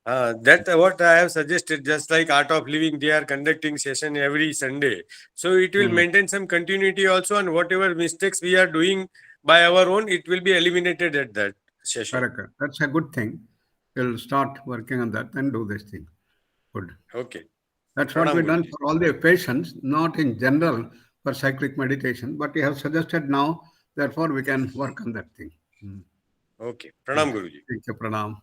That what I have suggested, just like Art of Living, they are conducting session every Sunday. So it will maintain some continuity also, and whatever mistakes we are doing by our own, it will be eliminated at that session. Correct. That's a good thing. We'll start working on that and do this thing. Good. Okay. That's what Pranam we've done Guruji. for all the patients, not in general for cyclic meditation, but you have suggested now, therefore we can work on that thing. Okay. Pranam Guruji. Thank you, Pranam.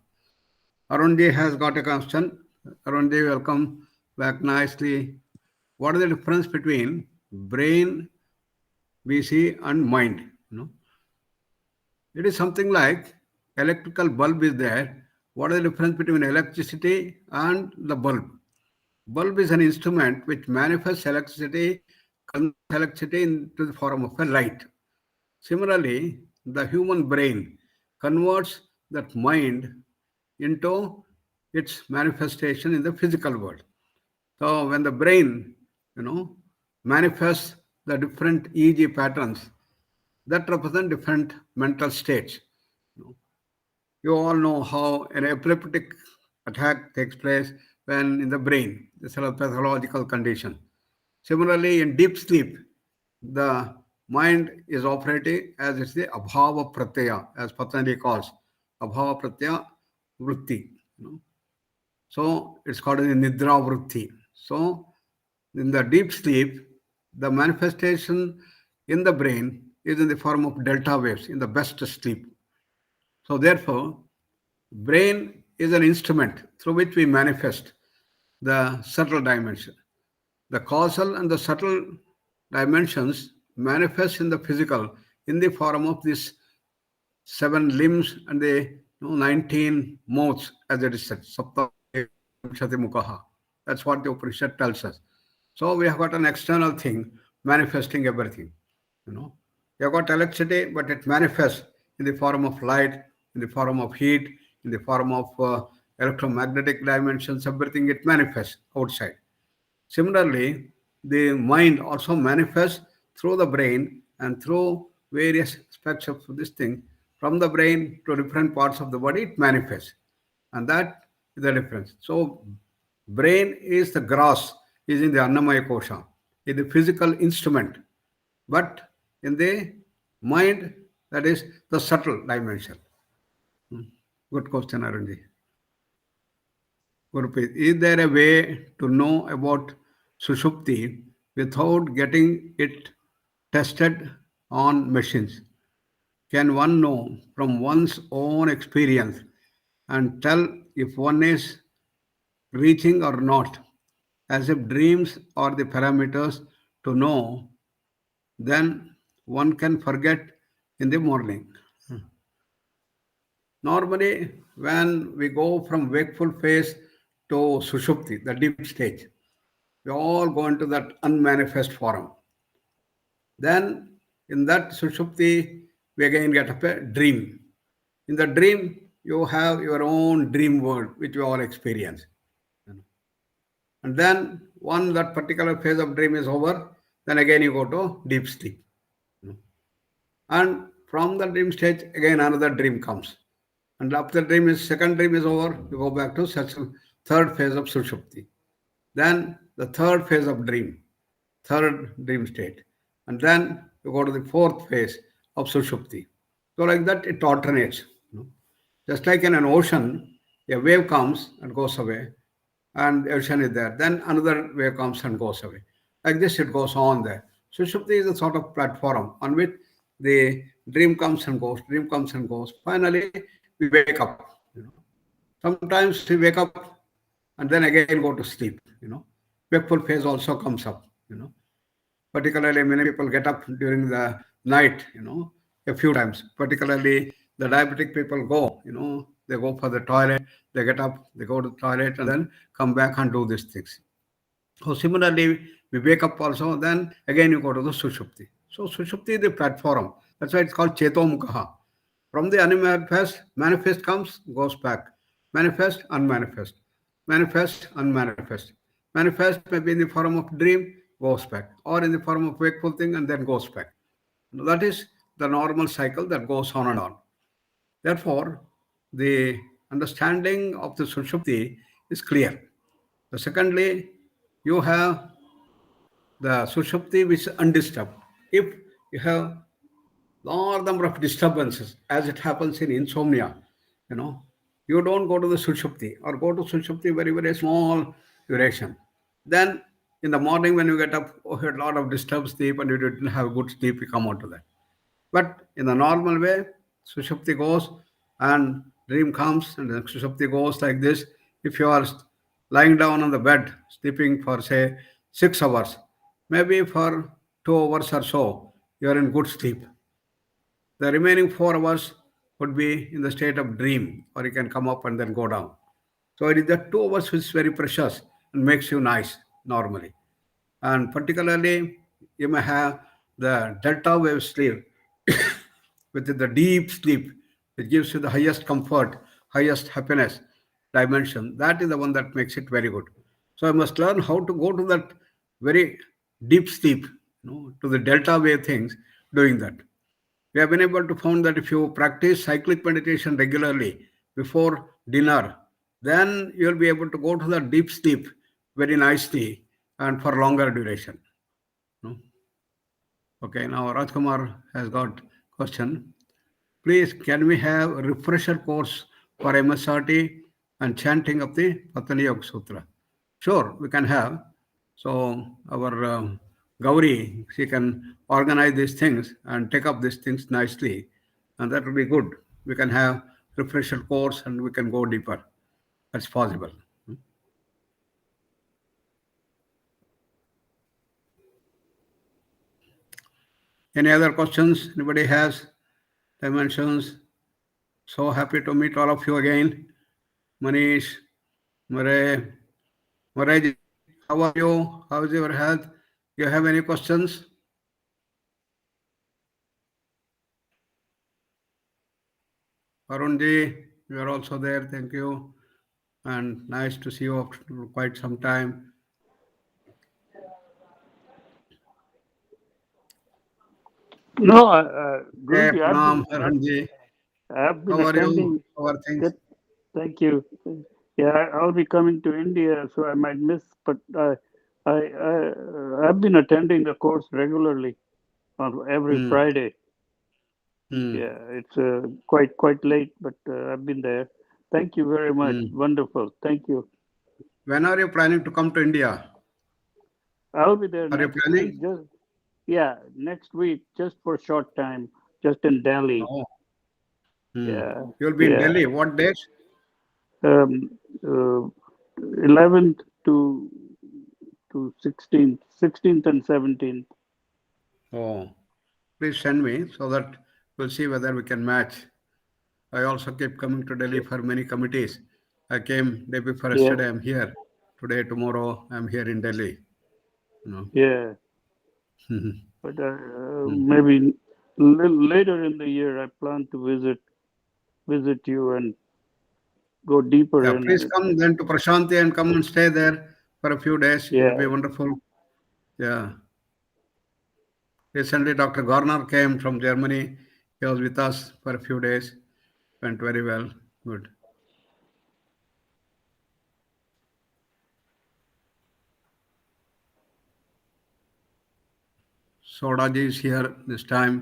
Arunji has got a question. Arunji, welcome back nicely. What is the difference between brain, BC, and mind? It is something like electrical bulb is there. What is the difference between electricity and the bulb? Bulb is an instrument which manifests electricity, converts electricity into the form of a light. Similarly, the human brain converts that mind into its manifestation in the physical world. So when the brain, manifests the different EEG patterns that represent different mental states. You all know how an epileptic attack takes place when in the brain. This is a pathological condition. Similarly, in deep sleep, the mind is operating as it's the abhava pratyaya, as Patanjali calls abhava pratyaya vritti. So it's called the nidra vritti. So in the deep sleep, the manifestation in the brain is in the form of delta waves in the best sleep. So therefore, brain is an instrument through which we manifest the subtle dimension. The causal and the subtle dimensions manifest in the physical in the form of these 7 limbs and the 19 mouths, as it is said. Sapta Vimshati Mukaha. That's what the Upanishad tells us. So we have got an external thing manifesting everything. You have got electricity, but it manifests in the form of light, in the form of heat, in the form of electromagnetic dimensions, everything it manifests outside. Similarly, the mind also manifests through the brain and through various aspects of this thing. From the brain to different parts of the body, it manifests. And that is the difference. So, brain is the grass, is in the Annamaya Kosha, is the physical instrument. But in the mind, that is the subtle dimension. Good question, Arunji. Gurpreet, is there a way to know about Sushupti without getting it tested on machines? Can one know from one's own experience and tell if one is reaching or not, as if dreams are the parameters to know, then one can forget in the morning. Normally, when we go from wakeful phase to Sushupti, the deep stage, we all go into that unmanifest form. Then, in that Sushupti, we again get a dream. In the dream, you have your own dream world, which you all experience. And then, once that particular phase of dream is over, then again you go to deep sleep. And from the dream stage, again another dream comes. And after second dream is over, you go back to third phase of Sushupti. Then the third phase of dream, third dream state. And then you go to the fourth phase of Sushupti. So like that, it alternates. Just like in an ocean, a wave comes and goes away, and the ocean is there. Then another wave comes and goes away. Like this, it goes on there. Sushupti is a sort of platform on which the dream comes and goes, dream comes and goes. Finally, we wake up. Sometimes we wake up and then again go to sleep. Wakeful phase also comes up. Particularly, many people get up during the night. A few times. Particularly, the diabetic people go. They go for the toilet. They get up. They go to the toilet and then come back and do these things. So similarly, we wake up also. Then again you go to the Sushupti. So Sushupti is the platform. That's why it's called Chetomukha. From the unmanifest, manifest comes, goes back. Manifest, unmanifest. Manifest, unmanifest. Manifest may be in the form of dream, goes back. Or in the form of wakeful thing and then goes back. That is the normal cycle that goes on and on. Therefore, the understanding of the Sushupti is clear. So secondly, you have the Sushupti which is undisturbed. If you have large number of disturbances, as it happens in insomnia, you know, you don't go to the Sushupti or go to Sushupti very, very small duration. Then in the morning when you get up, oh, you had a lot of disturbed sleep and you didn't have good sleep, you come out to that. But in the normal way, Sushupti goes and dream comes and the Sushupti goes like this. If you are lying down on the bed, sleeping for say 6 hours, maybe for 2 hours or so, you are in good sleep. The remaining 4 hours would be in the state of dream, or you can come up and then go down. So it is the 2 hours which is very precious and makes you nice normally. And particularly, you may have the delta wave sleep, which is the deep sleep, which gives you the highest comfort, highest happiness dimension. That is the one that makes it very good. So I must learn how to go to that very deep sleep, to the delta wave things, doing that. We have been able to find that if you practice cyclic meditation regularly before dinner, then you'll be able to go to the deep sleep very nicely and for longer duration. No? Okay, now Rajkumar has got question. Please, can we have a refresher course for MSRT and chanting of the Patanjali Yoga Sutra? Sure, we can have. So our Gauri, she can organize these things and take up these things nicely, and that will be good. We can have refresher course and we can go deeper. That's possible. Any other questions? Anybody has dimensions? So happy to meet all of you again. Manish, Murray, Murray, how are you? How is your health? You have any questions? Arunji, you are also there. Thank you. And nice to see you after quite some time. No, Hey, Guruji, Pranam, Arunji. I've been How are you? attending. How are things? Good, thank you. Yeah, I'll be coming to India, so I might miss, but I've been attending the course regularly on every Hmm. Friday. Hmm. Yeah, it's quite late, but I've been there. Thank you very much. Hmm. Wonderful. Thank you. When are you planning to come to India? I'll be there Are you next planning? week. Next week, just for a short time, just in Delhi. Oh. Hmm. Yeah, You'll be in yeah. Delhi. What date? Um, uh, 11th to 16th and 17th. Oh. Please send me so that we'll see whether we can match. I also keep coming to Delhi for many committees. I came day before Yeah, yesterday. I'm here. Today, tomorrow, I'm here in Delhi. You know. yeah. Hmm. But maybe little later in the year, I plan to visit you and go Yeah, deeper please in. come then to Prashanti and come and stay there for a few days. It will Yeah, be wonderful. Yeah. Recently, Dr. Garner came from Germany. He was with us for a few days. Went very well. Good. Sodaji is here this time.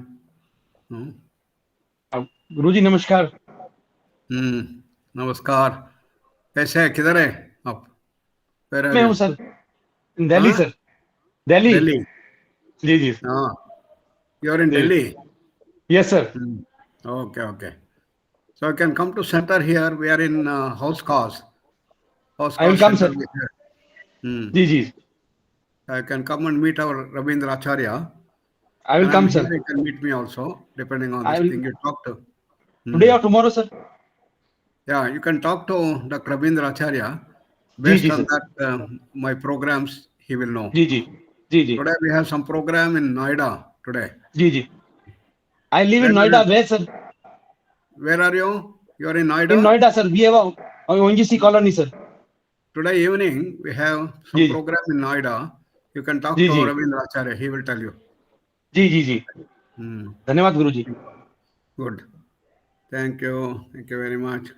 Hmm. गुरुजी नमस्कार। नमस्कार। कैसे है? किधर है आप? Where are मैं हूँ you? Sir, Delhi हाँ? सर, दिल्ली। Delhi. जी जी You are in जी, Delhi. Yes sir. Okay, okay. So you can come to center here. We are in House Cause. House I will Cause come Center. Sir. We are. जी जी, I can come and meet our Rabindra Acharya. I will When I'm come here, sir. you can meet me also, depending on I this will thing you talk to. Today Hmm. और tomorrow sir. Yeah, you can talk to Dr. Rabindra Acharya. जी Based जी on sir, that, my programs, he will know. जी जी जी जी Today we have some program in Noida today. जी जी। I live Where in are Noida you? West sir, Where are you? You are in in Noida? Noida sir, we have ONGC colony sir. Today evening we have some जी जी program in Noida. You can talk जी to जी Rabindra Acharya. He will tell you. जी जी जी, Hmm. धन्यवाद गुरुजी। Good. Thank you. Thank you very much.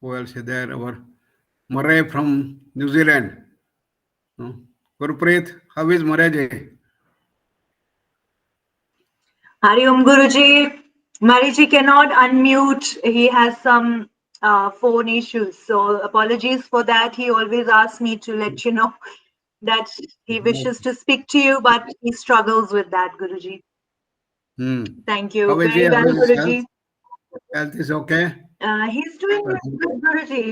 Who else is there? Our Murray from New Zealand. Gurpreet, how is Murray ji? Hari Om Guruji. Mariji cannot unmute. He has some phone issues. So apologies for that. He always asks me to let you know that he wishes to speak to you, but he struggles with that, Guruji. Thank you. How is he? Very How well, is his Guruji. health? Health is okay? He's doing good, Guruji.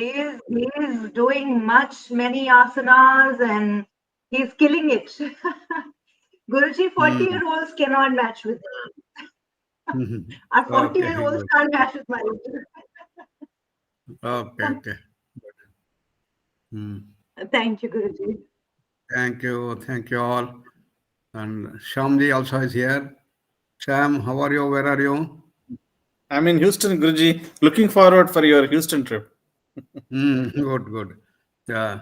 He is doing many asanas and he's killing it. Guruji, 40-year-olds cannot match with him. Our 40-year-olds Good. can't match with my Okay. Thank you, Guruji. Thank you all. And Shamji also is here. Sham, how are you? Where are you? I'm in Houston, Guruji. Looking forward for your Houston trip. Good. Yeah.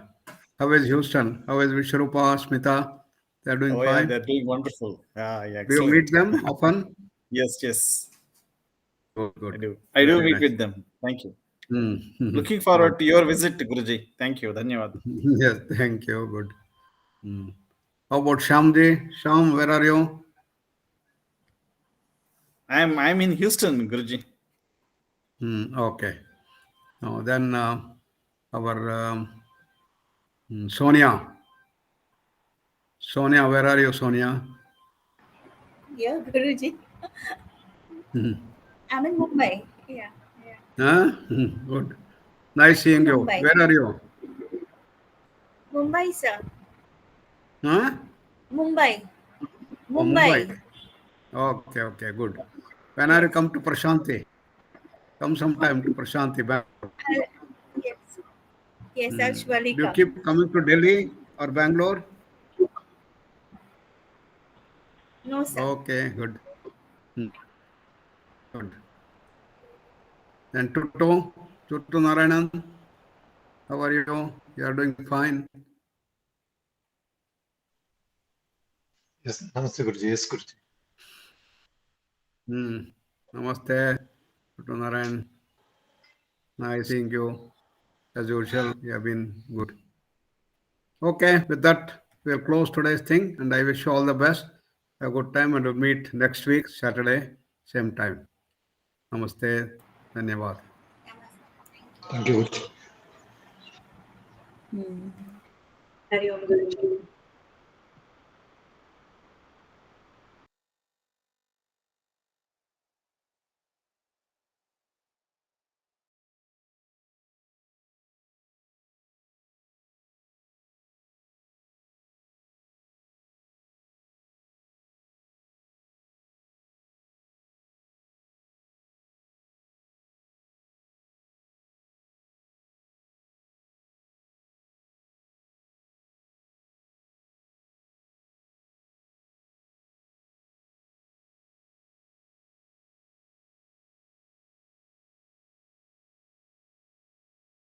How is Houston? How is Vishwarupa, Smita? They're doing Oh, yeah, fine. they're doing wonderful. Yeah, Do you excellent. meet them often? Yes. Good. I do Very meet nice. with them. Thank you. Looking Good. forward to your visit, Guruji. Thank you. Dhanyavad. Yes, thank you. Good. How about Shamji? Sham, where are you? I'm in Houston, Guruji. Okay. Then our Sonia. Sonia, where are you, Sonia? Yeah, Guruji. I'm in Mumbai. Yeah. Huh? Good. Nice seeing you. Mumbai. Where are you? Mumbai, sir. Huh? Mumbai. Oh, Mumbai. Okay, good. When are you come to Prashanti? Come sometime to Prashanti, Bangalore. Yes, I'll surely Do you come. keep coming to Delhi or Bangalore? No, sir. Okay, good. Good. Then Tuttu Narayanan, how are you? You are doing fine. Yes, Namaste Guruji. Yes, Guruji. Namaste, Tuttu Narayan. Nice seeing you. As usual, you have been good. Okay, with that, we'll close today's thing, and I wish you all the best. Have a good time, and we'll meet next week, Saturday, same time. Namaste. Dhanyavad. Thank you, Guruji. Hari Om Guruji.